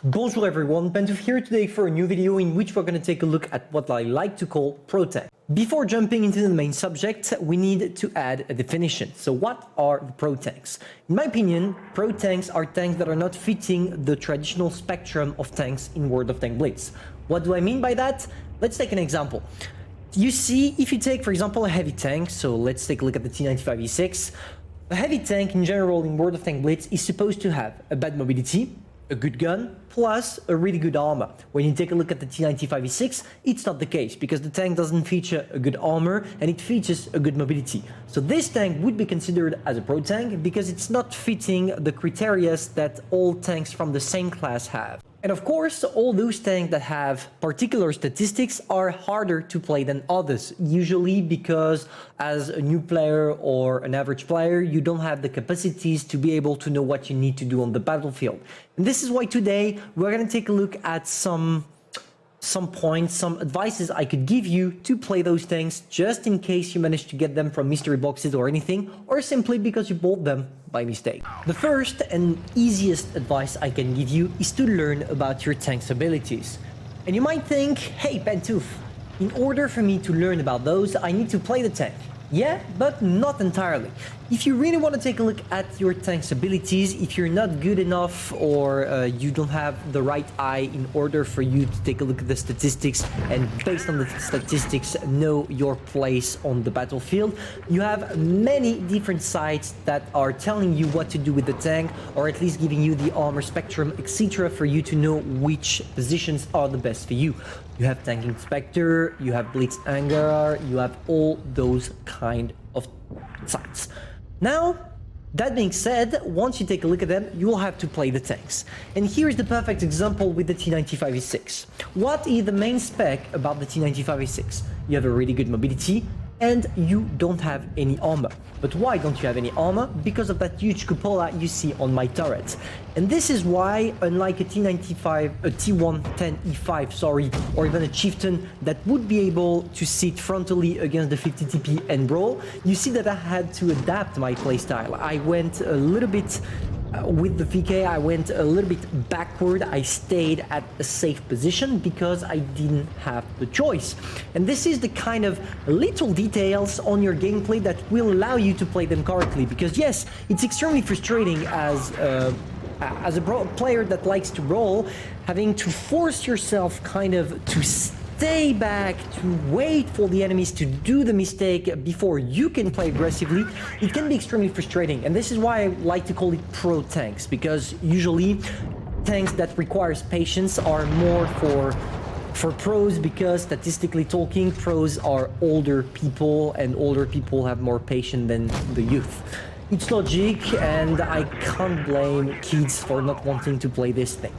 Bonjour everyone, Pantoufleee here today for a new video in which we're going to take a look at what I like to call pro tank. Before jumping into the main subject, we need to add a definition. So what are the pro tanks? In my opinion, pro tanks are tanks that are not fitting the traditional spectrum of tanks in World of Tanks Blitz. What do I mean by that? Let's take an example. You see, if you take, for example, a heavy tank, so let's take a look at the T95E6. A heavy tank in general in World of Tanks Blitz is supposed to have a bad mobility, a good gun, plus a really good armor. When you take a look at the T95E6, it's not the case because the tank doesn't feature a good armor and it features a good mobility. So this tank would be considered as a pro tank because it's not fitting the criteria that all tanks from the same class have. And of course, all those tanks that have particular statistics are harder to play than others, usually because as a new player or an average player, you don't have the capacities to be able to know what you need to do on the battlefield. And this is why today we're going to take a look at some points, some advices I could give you to play those tanks just in case you manage to get them from mystery boxes or anything, or simply because you bought them by mistake. The first and easiest advice I can give you is to learn about your tank's abilities. And you might think, hey Pantouf, in order for me to learn about those, I need to play the tank. Yeah, but not entirely. If you really want to take a look at your tank's abilities, if you're not good enough or you don't have the right eye in order for you to take a look at the statistics and based on the statistics know your place on the battlefield, you have many different sites that are telling you what to do with the tank or at least giving you the armor spectrum, etc. for you to know which positions are the best for you. You have Tank Inspector, you have Blitz Hangar, you have all those kind of sites. Now, that being said, once you take a look at them, you will have to play the tanks. And here is the perfect example with the T95E6. What is the main spec about the T95E6? You have a really good mobility and you don't have any armor. But why don't you have any armor? Because of that huge cupola you see on my turret. And this is why, unlike a T110E5, sorry, or even a Chieftain that would be able to sit frontally against the 50 TP and brawl, you see that I had to adapt my playstyle. I went a little bit with the VK, I went a little bit backward. I stayed at a safe position because I didn't have the choice. And this is the kind of little details on your gameplay that will allow you to play them correctly. Because yes, it's extremely frustrating as a player that likes to roll, having to force yourself kind of to stay back, to wait for the enemies to do the mistake before you can play aggressively. It can be extremely frustrating, and this is why I like to call it pro tanks, because usually tanks that requires patience are more for pros, because statistically talking, pros are older people and older people have more patience than the youth. It's logic, and I can't blame kids for not wanting to play this thing.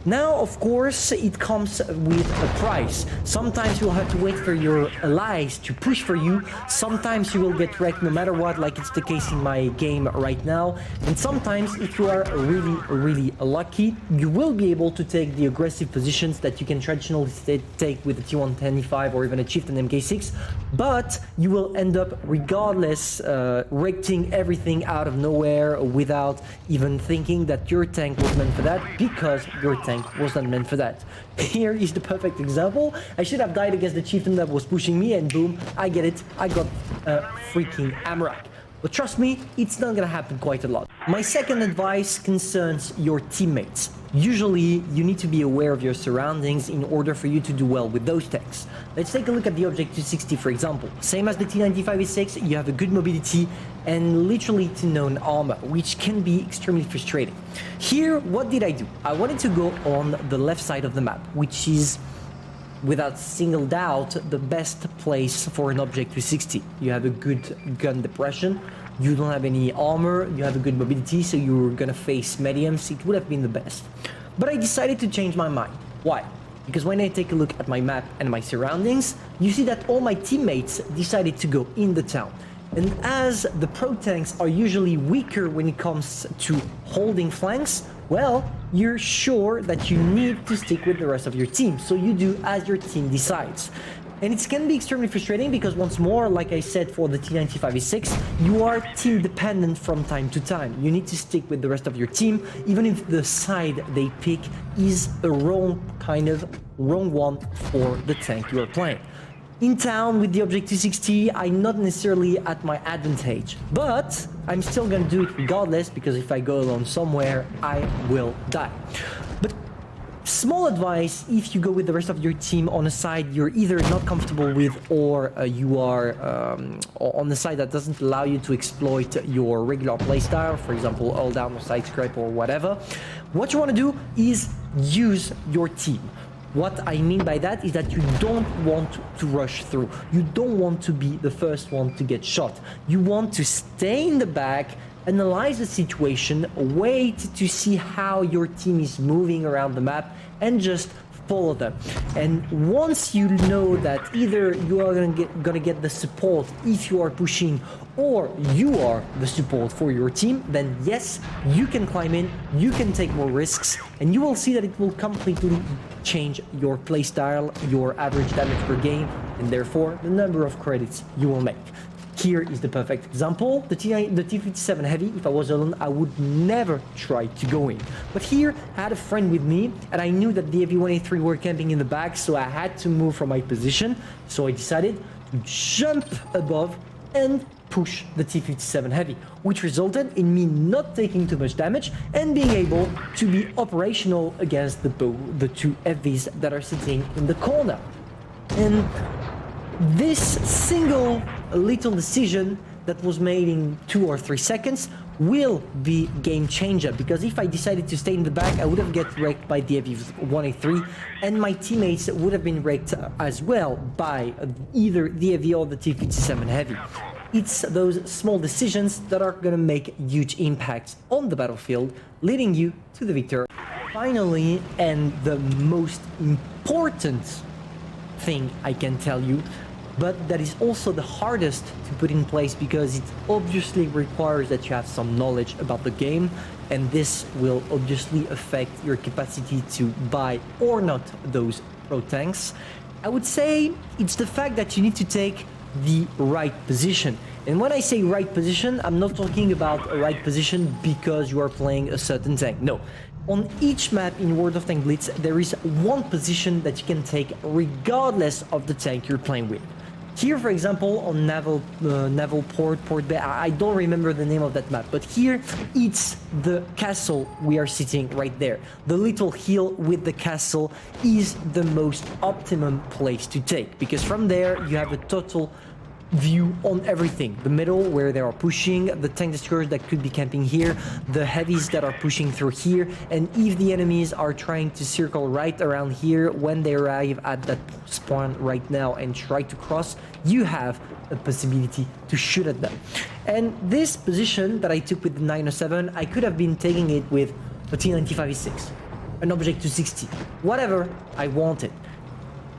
Now, of course, it comes with a price. Sometimes you'll have to wait for your allies to push for you. Sometimes you will get wrecked no matter what, like it's the case in my game right now. And sometimes, if you are really lucky, you will be able to take the aggressive positions that you can traditionally take with a T110E5 or even a Chieftain MK6. But you will end up, regardless, wrecking everything out of nowhere without even thinking that your tank was meant for that, because your tank was not meant for that. Here is the perfect example. I should have died against the Chieftain that was pushing me, and boom, I get it. I got a freaking Amarak. But trust me, it's not gonna happen quite a lot. My second advice concerns your teammates. Usually, you need to be aware of your surroundings in order for you to do well with those tanks. Let's take a look at the Object 260, for example. Same as the T95E6, you have a good mobility and literally to known armor, which can be extremely frustrating. Here, what did I do? I wanted to go on the left side of the map, which is, without single doubt, the best place for an Object 260. You have a good gun depression, you don't have any armor, you have a good mobility, so you're gonna face mediums. It would have been the best. But I decided to change my mind. Why? Because when I take a look at my map and my surroundings, you see that all my teammates decided to go in the town. And as the pro tanks are usually weaker when it comes to holding flanks, well, you're sure that you need to stick with the rest of your team, so you do as your team decides. And it can be extremely frustrating because once more, like I said for the T95E6, you are team dependent from time to time. You need to stick with the rest of your team, even if the side they pick is a wrong one for the tank you are playing. In town with the Object 260, I'm not necessarily at my advantage, but I'm still gonna do it regardless, because if I go alone somewhere, I will die. But small advice, if you go with the rest of your team on a side you're either not comfortable with, or you are on the side that doesn't allow you to exploit your regular playstyle, for example, all down or side scrape or whatever, what you want to do is use your team. What I mean by that is that you don't want to rush through. You don't want to be the first one to get shot. You want to stay in the back, analyze the situation, wait to see how your team is moving around the map, and just follow them. And once you know that either you are gonna get the support if you are pushing, or you are the support for your team, then yes, you can climb in, you can take more risks, and you will see that it will completely change your playstyle, your average damage per game, and therefore the number of credits you will make. Here is the perfect example. The T57 Heavy, if I was alone, I would never try to go in. But here, I had a friend with me, and I knew that the Heavy-183 were camping in the back, so I had to move from my position. So I decided to jump above and push the T57 Heavy, which resulted in me not taking too much damage and being able to be operational against the two FVs that are sitting in the corner. And this single little decision that was made in 2 or 3 seconds will be game changer, because if I decided to stay in the back, I would have get wrecked by the Heavy-183, and my teammates would have been wrecked as well by either the Heavy or the T57 Heavy. It's those small decisions that are gonna make huge impacts on the battlefield, leading you to the victor. Finally, and the most important thing I can tell you, but that is also the hardest to put in place, because it obviously requires that you have some knowledge about the game, and this will obviously affect your capacity to buy or not those pro tanks. I would say it's the fact that you need to take the right position. And when I say right position, I'm not talking about a right position because you are playing a certain tank. No. On each map in World of Tanks Blitz, there is one position that you can take regardless of the tank you're playing with. Here, for example, on Naval Port Bay, I don't remember the name of that map, but here it's the castle we are sitting right there. The little hill with the castle is the most optimum place to take, because from there you have a total view on everything. The middle where they are pushing, the tank destroyers that could be camping here, the heavies that are pushing through here, and if the enemies are trying to circle right around here, when they arrive at that spawn right now and try to cross, you have a possibility to shoot at them. And this position that I took with the 907, I could have been taking it with a T95E6, an Object 260, whatever I wanted.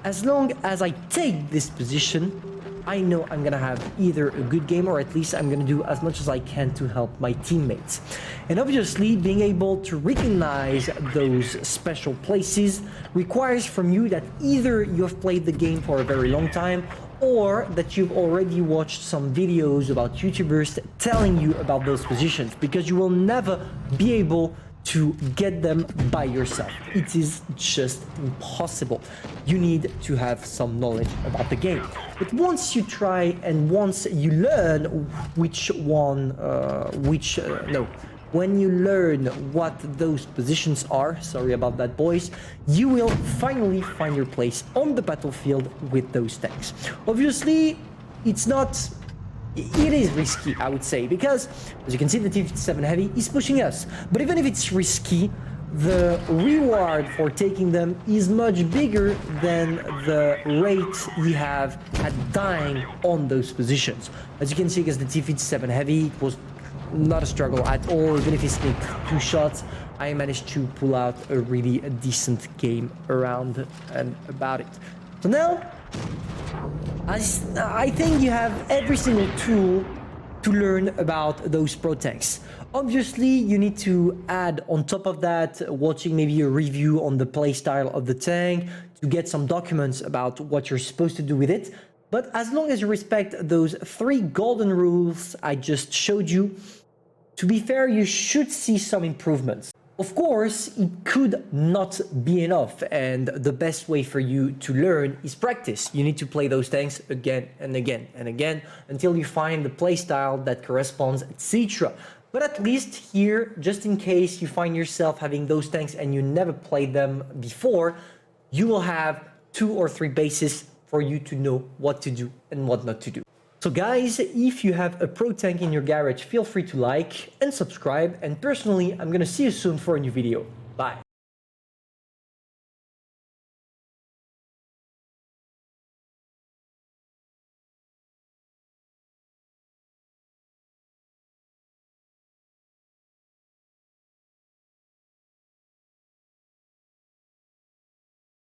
As long as I take this position, I know I'm gonna have either a good game, or at least I'm gonna do as much as I can to help my teammates. And obviously, being able to recognize those special places requires from you that either you've played the game for a very long time, or that you've already watched some videos about YouTubers telling you about those positions, because you will never be able to get them by yourself. It is just impossible. You need to have some knowledge about the game. But once you try and once you learn when you learn what those positions are, sorry about that boys, you will finally find your place on the battlefield with those tanks. Obviously, it is risky, I would say, because as you can see, the T57 Heavy is pushing us. But even if it's risky, the reward for taking them is much bigger than the rate you have at dying on those positions. As you can see, against the T57 Heavy, it was not a struggle at all. Even if he sneaked 2 shots, I managed to pull out a really decent game around and about it. So now, I think you have every single tool to learn about those pro tanks. Obviously, you need to add on top of that, watching maybe a review on the playstyle of the tank to get some documents about what you're supposed to do with it. But as long as you respect those 3 golden rules I just showed you, to be fair, you should see some improvements. Of course, it could not be enough, and the best way for you to learn is practice. You need to play those tanks again and again and again until you find the playstyle that corresponds, etc. But at least here, just in case you find yourself having those tanks and you never played them before, you will have 2 or 3 bases for you to know what to do and what not to do. So guys, if you have a pro tank in your garage, feel free to like and subscribe. And personally, I'm gonna see you soon for a new video. Bye.